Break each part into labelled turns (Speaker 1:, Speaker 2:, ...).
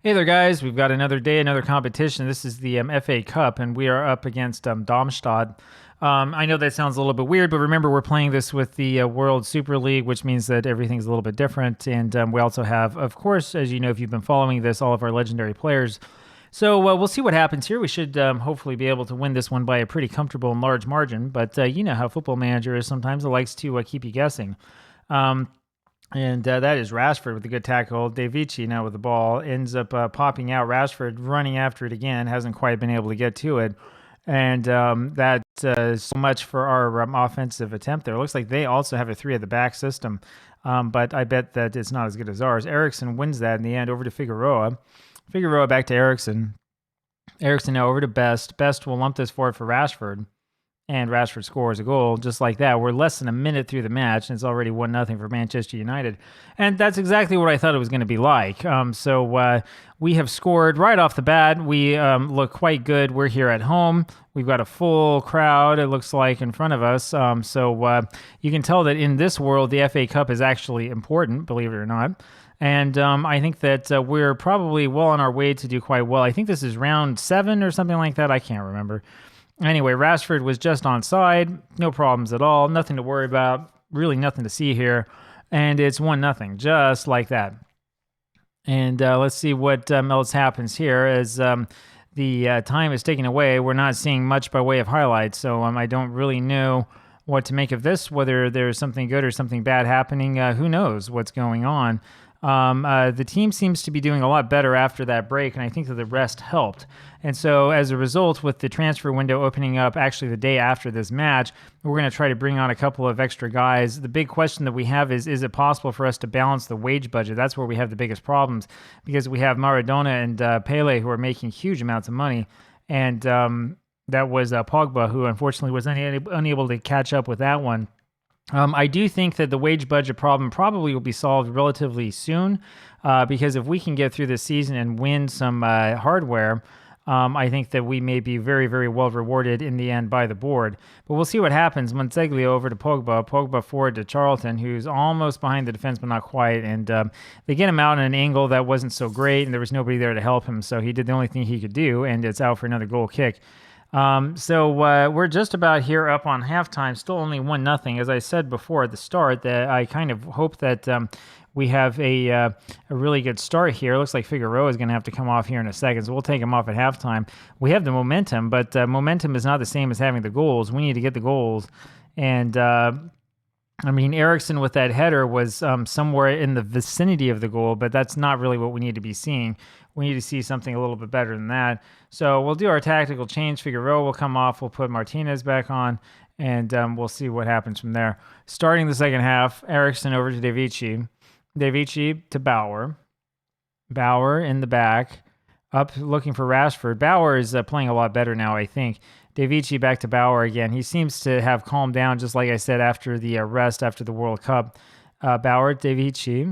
Speaker 1: Hey there, guys. We've got another day, another competition. This is the FA Cup, and we are up against Darmstadt. I know that sounds a little bit weird, but remember, we're playing this with the World Super League, which means that everything's a little bit different. And we also have, of course, as you know, if you've been following this, all of our legendary players. So we'll see what happens here. We should hopefully be able to win this one by a pretty comfortable and large margin. But you know how Football Manager is sometimes. It likes to keep you guessing. And that is Rashford with a good tackle. De Vici now with the ball ends up popping out. Rashford running after it again, hasn't quite been able to get to it. And that is so much for our offensive attempt there. It looks like they also have a three at the back system, but I bet that it's not as good as ours. Eriksson wins that in the end over to Figueroa. Figueroa back to Eriksson. Eriksson now over to Best. Best will lump this forward for Rashford. And Rashford scores a goal just like that. We're less than a minute through the match, and it's already 1-0 for Manchester United. And that's exactly what I thought it was going to be like. So we have scored right off the bat. We look quite good. We're here at home. We've got a full crowd, it looks like, in front of us. So you can tell that in this world, the FA Cup is actually important, believe it or not. And I think that we're probably well on our way to do quite well. I think this is round 7 or something like that. I can't remember. Anyway, Rashford was just onside. No problems at all. Nothing to worry about. Really nothing to see here. And it's 1-0, just like that. And let's see what else happens here as the time is taken away. We're not seeing much by way of highlights, so I don't really know what to make of this, whether there's something good or something bad happening. Who knows what's going on? The team seems to be doing a lot better after that break, and I think that the rest helped. And so as a result, with the transfer window opening up actually the day after this match, we're going to try to bring on a couple of extra guys. The big question that we have is it possible for us to balance the wage budget? That's where we have the biggest problems, because we have Maradona and Pele who are making huge amounts of money, and that was Pogba, who unfortunately was unable to catch up with that one. I do think that the wage budget problem probably will be solved relatively soon, because if we can get through this season and win some hardware, I think that we may be very, very well rewarded in the end by the board. But we'll see what happens. Monteglio over to Pogba. Pogba forward to Charlton, who's almost behind the defense, but not quite. And they get him out in an angle that wasn't so great, and there was nobody there to help him. So he did the only thing he could do, and it's out for another goal kick. So we're just about here up on halftime, still only 1-0. As I said before at the start, that I kind of hope that we have a really good start here. It looks like Figueroa is going to have to come off here in a second, so we'll take him off at halftime. We have the momentum, but momentum is not the same as having the goals. We need to get the goals. And I mean, Eriksson with that header was somewhere in the vicinity of the goal, but that's not really what we need to be seeing. We need to see something a little bit better than that. So we'll do our tactical change. Figueroa will come off. We'll put Martinez back on, and we'll see what happens from there. Starting the second half, Eriksson over to De Vici. De Vici to Bauer. Bauer in the back, up looking for Rashford. Bauer is playing a lot better now, I think. De Vici back to Bauer again. He seems to have calmed down, just like I said, after the rest, after the World Cup. Bauer, De Vici.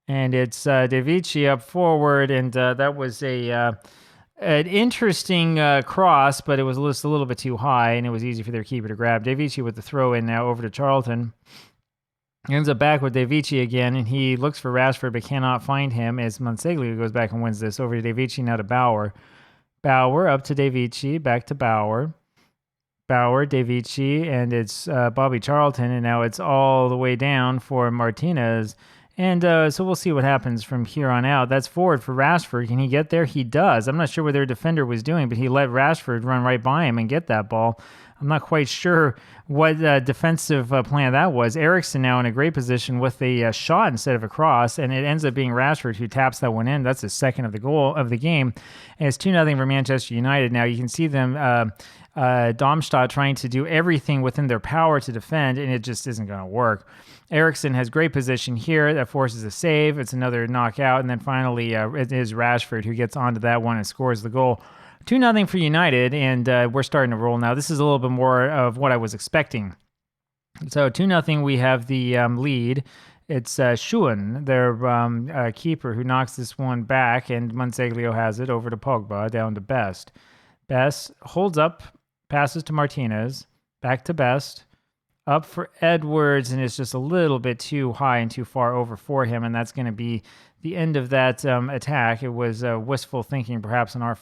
Speaker 1: And it's De Vici up forward, and that was an interesting cross, but it was just a little bit too high, and it was easy for their keeper to grab. De Vici with the throw-in now over to Charlton. Ends up back with De Vici again, and he looks for Rashford but cannot find him as Monteglio goes back and wins this. Over to De Vici, now to Bauer. Bauer up to De Vici, back to Bauer. Bauer, De Vici, and it's Bobby Charlton, and now it's all the way down for Martinez. And so we'll see what happens from here on out. That's forward for Rashford. Can he get there? He does. I'm not sure what their defender was doing, but he let Rashford run right by him and get that ball. I'm not quite sure what defensive plan that was. Eriksson now in a great position with a shot instead of a cross, and it ends up being Rashford who taps that one in. That's his second of the goal of the game. And it's 2-0 for Manchester United. Now you can see them, Darmstadt, trying to do everything within their power to defend, and it just isn't going to work. Eriksson has great position here. That forces a save. It's another knockout. And then finally, it is Rashford who gets onto that one and scores the goal. 2-0 for United, and we're starting to roll now. This is a little bit more of what I was expecting. So 2-0, we have the lead. It's Schuhen, their keeper, who knocks this one back, and Monteglio has it over to Pogba, down to Best. Best holds up, passes to Martinez, back to Best. up for Edwards, and it's just a little bit too high and too far over for him, and that's going to be the end of that attack. It was wistful thinking, perhaps on our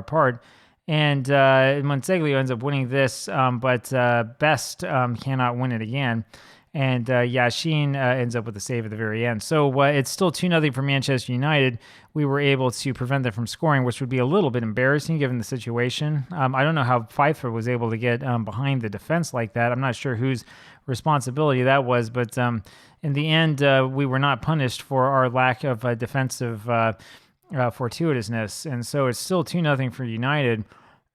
Speaker 1: part, and Monteglio ends up winning this, but Best cannot win it again. And Yashin ends up with a save at the very end. So it's still 2-0 for Manchester United. We were able to prevent them from scoring, which would be a little bit embarrassing given the situation. I don't know how Pfeiffer was able to get behind the defense like that. I'm not sure whose responsibility that was, but in the end, we were not punished for our lack of defensive fortuitousness. And so it's still 2-0 for United.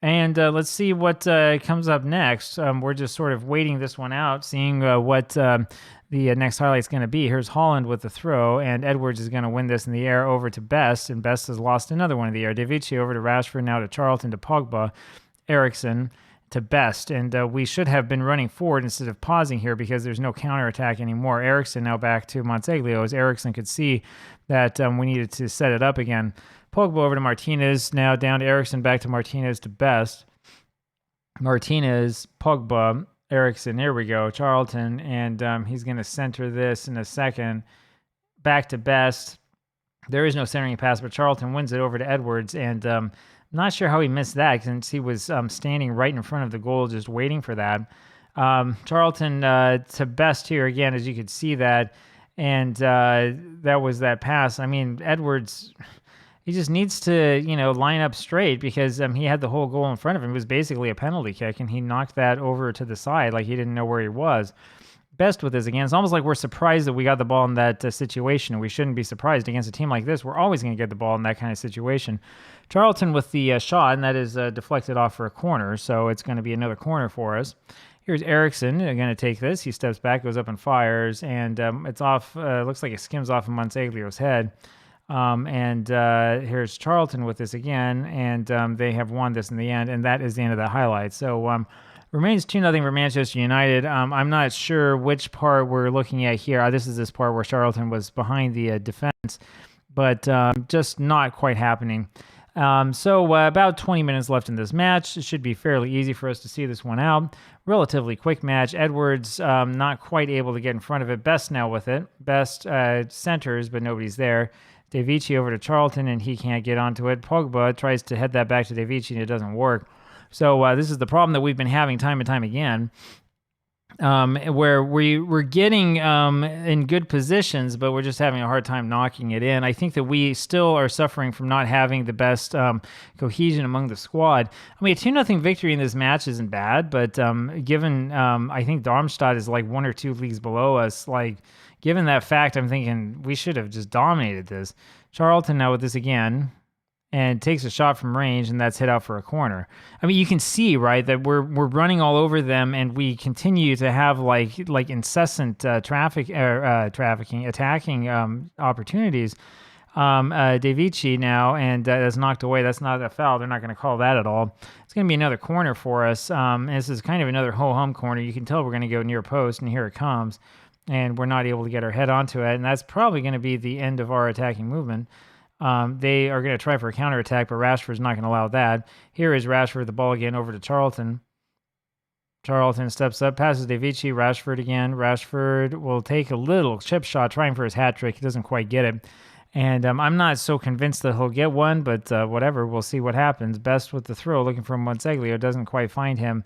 Speaker 1: And let's see what comes up next. We're just sort of waiting this one out, seeing what the next highlight's going to be. Here's Holland with the throw, and Edwards is going to win this in the air over to Best, and Best has lost another one in the air. De Vici over to Rashford, now to Charlton, to Pogba, Eriksson to Best, and we should have been running forward instead of pausing here because there's no counterattack anymore. Eriksson now back to Monteglio, as Eriksson could see that we needed to set it up again. Pogba over to Martinez, now down to Eriksson, back to Martinez to Best. Martinez, Pogba, Eriksson, here we go, Charlton, and he's going to center this in a second. Back to Best. There is no centering pass, but Charlton wins it over to Edwards, and I'm not sure how he missed that since he was standing right in front of the goal just waiting for that. Charlton to Best here again, as you could see that, and that was that pass. I mean, Edwards... He just needs to, line up straight because he had the whole goal in front of him. It was basically a penalty kick, and he knocked that over to the side like he didn't know where he was. Best with this again. It's almost like we're surprised that we got the ball in that situation, and we shouldn't be surprised against a team like this. We're always going to get the ball in that kind of situation. Charlton with the shot, and that is deflected off for a corner, so it's going to be another corner for us. Here's Eriksson going to take this. He steps back, goes up and fires, and it's off. Looks like it skims off of Monteglio's head. Here's Charlton with this again, and they have won this in the end, and that is the end of the highlight. So remains 2-0 for Manchester United. I'm not sure which part we're looking at here. This part where Charlton was behind the defense, but just not quite happening. About 20 minutes left in this match. It should be fairly easy for us to see this one out. Relatively quick match. Edwards not quite able to get in front of it. Best now with it. Best centers, but nobody's there. De Vici over to Charlton, and he can't get onto it. Pogba tries to head that back to De Vici, and it doesn't work. So this is the problem that we've been having time and time again, where we're getting in good positions, but we're just having a hard time knocking it in. I think that we still are suffering from not having the best cohesion among the squad. I mean, a 2-0 victory in this match isn't bad, but given I think Darmstadt is like 1 or 2 leagues below us, given that fact, I'm thinking we should have just dominated this. Charlton now with this again, and takes a shot from range, and that's hit out for a corner. I mean, you can see, right, that we're running all over them, and we continue to have like incessant attacking opportunities. De Vici now, and that's knocked away. That's not a foul. They're not going to call that at all. It's going to be another corner for us. And this is kind of another ho-hum corner. You can tell we're going to go near post, and here it comes. And we're not able to get our head onto it, and that's probably going to be the end of our attacking movement. They are going to try for a counterattack, but Rashford's not going to allow that. Here is Rashford, the ball again over to Charlton. Charlton steps up, passes De Vici, Rashford again. Rashford will take a little chip shot, trying for his hat trick. He doesn't quite get it. And I'm not so convinced that he'll get one, but whatever, we'll see what happens. Best with the throw, looking for Monteglio, doesn't quite find him.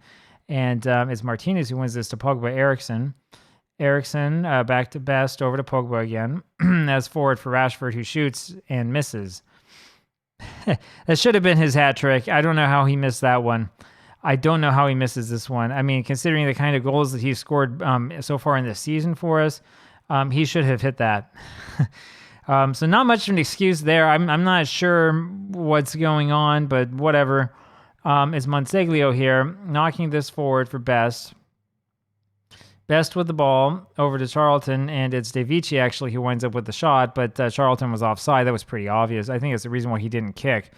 Speaker 1: And it's Martinez who wins this to Pogba. Eriksson back to Best, over to Pogba again. As forward for Rashford, who shoots and misses. That should have been his hat trick. I don't know how he missed that one. I don't know how he misses this one. I mean, considering the kind of goals that he's scored so far in this season for us, he should have hit that. So not much of an excuse there. I'm not sure what's going on, but whatever. It's Monteglio here, knocking this forward for Best. Best with the ball over to Charlton, and it's De Vici actually who winds up with the shot, but Charlton was offside. That was pretty obvious. I think it's the reason why he didn't kick.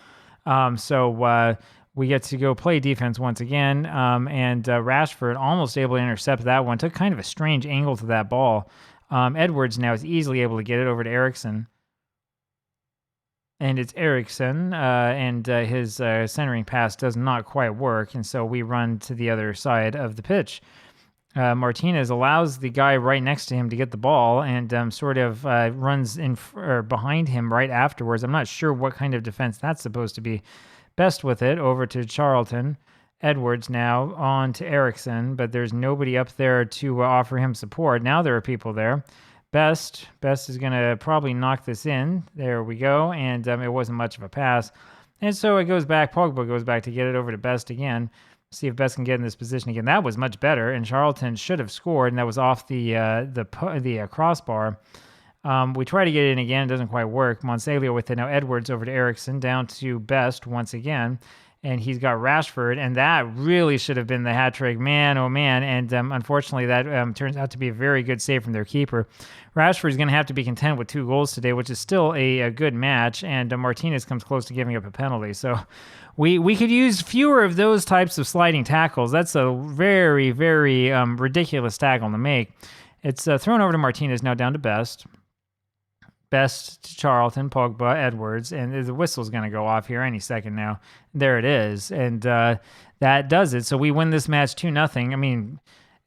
Speaker 1: So we get to go play defense once again, and Rashford almost able to intercept that one. Took kind of a strange angle to that ball. Edwards now is easily able to get it over to Eriksson. And it's Eriksson, and his centering pass does not quite work, and so we run to the other side of the pitch. Martinez allows the guy right next to him to get the ball and sort of runs or behind him right afterwards. I'm not sure what kind of defense that's supposed to be. Best with it over to Charlton. Edwards now on to Eriksson, but there's nobody up there to offer him support. Now there are people there. Best is going to probably knock this in. There we go. And it wasn't much of a pass. And so it goes back. Pogba goes back to get it over to Best again. See if Best can get in this position again. That was much better, and Charlton should have scored, and that was off the crossbar. We try to get it in again. It doesn't quite work. Monsalio with it. Now Edwards over to Eriksson, down to Best once again. And he's got Rashford, and that really should have been the hat trick. Man, oh man. And unfortunately, that turns out to be a very good save from their keeper. Rashford is going to have to be content with 2 goals today, which is still a good match, and Martinez comes close to giving up a penalty. So we could use fewer of those types of sliding tackles. That's a very, very ridiculous tackle to make. It's thrown over to Martinez, now down to Best. Best to Charlton, Pogba, Edwards, and the whistle's going to go off here any second now. There it is, and that does it. So we win this match 2-0. I mean,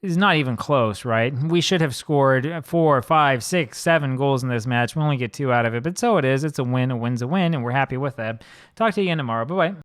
Speaker 1: it's not even close, right? We should have scored 4, 5, 6, 7 goals in this match. We only get 2 out of it, but so it is. It's a win. A win's a win, and we're happy with that. Talk to you again tomorrow. Bye-bye.